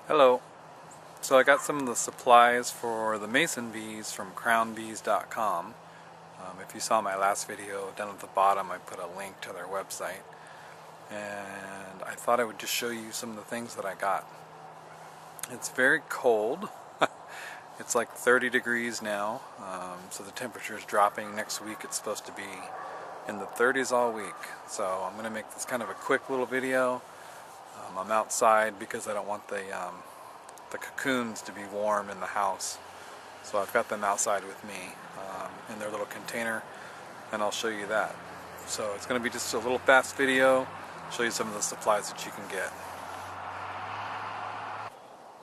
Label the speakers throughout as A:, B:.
A: Hello. So I got some of the supplies for the mason bees from crownbees.com. If you saw my last video, down at the bottom I put a link to their website. And I thought I would just show you some of the things that I got. It's very cold. It's like 30 degrees now, so the temperature is dropping. Next week it's supposed to be in the 30s all week. So I'm going to make this kind of a quick little video. I'm outside because I don't want the cocoons to be warm in the house. So I've got them outside with me in their little container, and I'll show you that. So it's going to be just a little fast video, show you some of the supplies that you can get.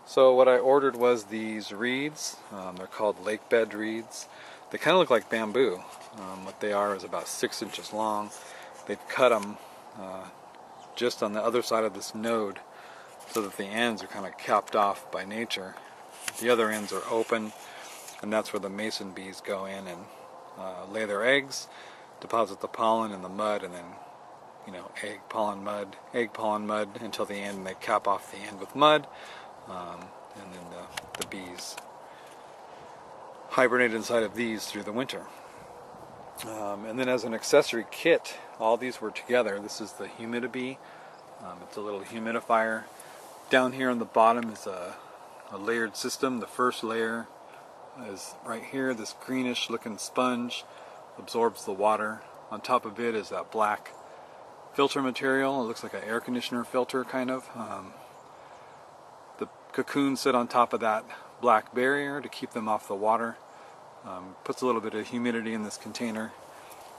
A: So what I ordered was these reeds. They're called Lakebed Reeds. They kind of look like bamboo. What they are is about 6 inches long. They've cut them just on the other side of this node so that the ends are kind of capped off by nature. The other ends are open, and that's where the mason bees go in and lay their eggs, deposit the pollen in the mud, and then egg pollen mud until the end, and they cap off the end with mud, and then the bees hibernate inside of these through the winter. And then as an accessory kit, all these were together. This is the Humidifier. It's a little humidifier. Down here on the bottom is a layered system. The first layer is right here. This greenish looking sponge absorbs the water. On top of it is that black filter material. It looks like an air conditioner filter kind of. The cocoons sit on top of that black barrier to keep them off the water. Puts a little bit of humidity in this container.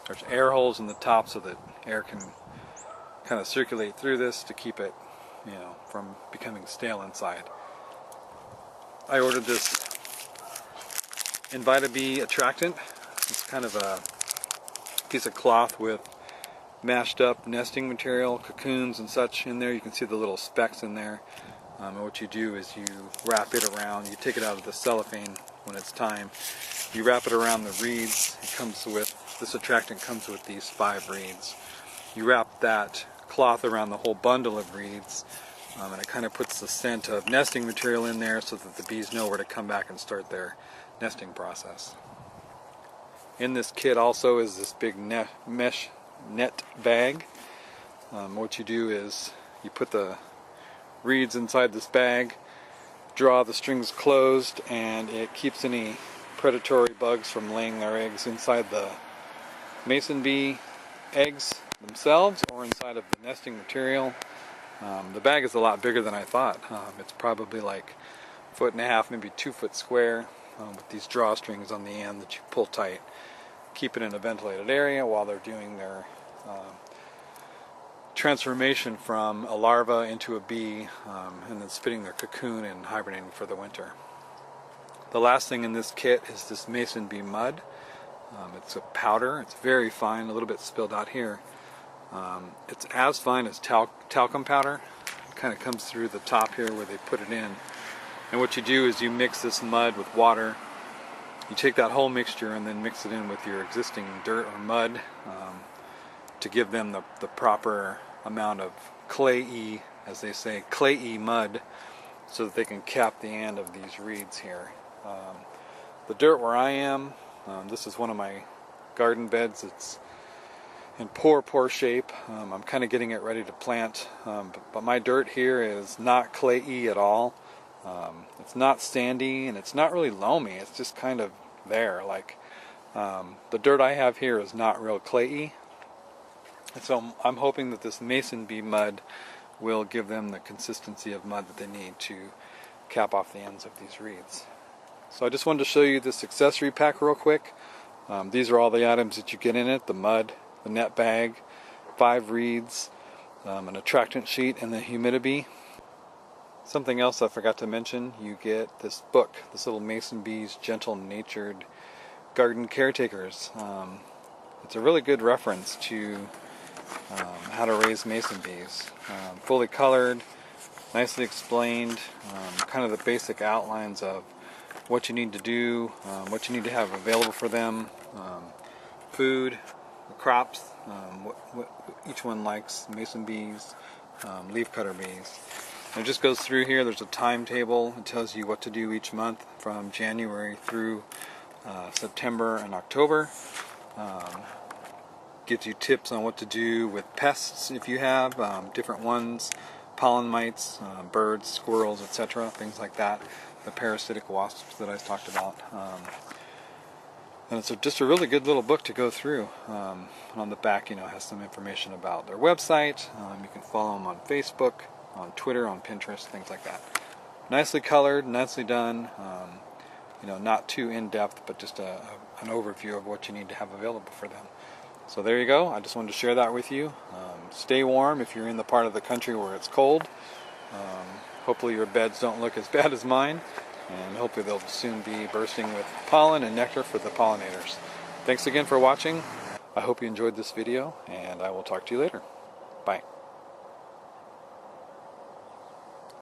A: There's air holes in the top so that air can kind of circulate through this to keep it, from becoming stale inside. I ordered this Bee Attractant. It's kind of a piece of cloth with mashed up nesting material, cocoons and such in there. You can see the little specks in there. And what you do is you wrap it around. You take it out of the cellophane when it's time. You wrap it around the reeds. This attractant comes with these 5 reeds. You wrap that cloth around the whole bundle of reeds, and it kind of puts the scent of nesting material in there so that the bees know where to come back and start their nesting process. In this kit also is this big mesh net bag. What you do is you put the reeds inside this bag, draw the strings closed, and it keeps any predatory bugs from laying their eggs inside the mason bee eggs themselves or inside of the nesting material. The bag is a lot bigger than I thought. It's probably like 1.5 feet, maybe 2 foot square, with these drawstrings on the end that you pull tight. Keep it in a ventilated area while they're doing their transformation from a larva into a bee, and then spitting their cocoon and hibernating for the winter. The last thing in this kit is this mason bee mud. It's a powder. It's very fine, a little bit spilled out here. It's as fine as talcum powder. It kind of comes through the top here where they put it in. And what you do is you mix this mud with water. You take that whole mixture and then mix it in with your existing dirt or mud to give them the proper amount of clay-y, as they say, clay-y mud, so that they can cap the end of these reeds here. The dirt where I am, this is one of my garden beds. It's in poor shape. I'm kind of getting it ready to plant, but my dirt here is not clay-y at all. It's not sandy, and it's not really loamy. It's just kind of there. Like the dirt I have here is not real clay-y. And so I'm hoping that this mason bee mud will give them the consistency of mud that they need to cap off the ends of these reeds. So I just wanted to show you this accessory pack real quick. These are all the items that you get in it: the mud, the net bag, 5 reeds, an attractant sheet, and the Humidifier. Something else I forgot to mention, you get this book, this little Mason Bees Gentle Natured Garden Caretakers. It's a really good reference to how to raise mason bees. Fully colored, nicely explained, kind of the basic outlines of what you need to do, what you need to have available for them, food, the crops, what each one likes, mason bees, leafcutter bees. And it just goes through here. There's a timetable. It tells you what to do each month from January through September and October. Gives you tips on what to do with pests if you have different ones, pollen mites, birds, squirrels, etc., things like that. The parasitic wasps that I talked about. And it's just a really good little book to go through. On the back, it has some information about their website. You can follow them on Facebook, on Twitter, on Pinterest, things like that. Nicely colored, nicely done. Not too in-depth, but just an overview of what you need to have available for them. So there you go. I just wanted to share that with you. Stay warm if you're in the part of the country where it's cold. Hopefully your beds don't look as bad as mine, and hopefully they'll soon be bursting with pollen and nectar for the pollinators. Thanks again for watching. I hope you enjoyed this video, and I will talk to you later. Bye.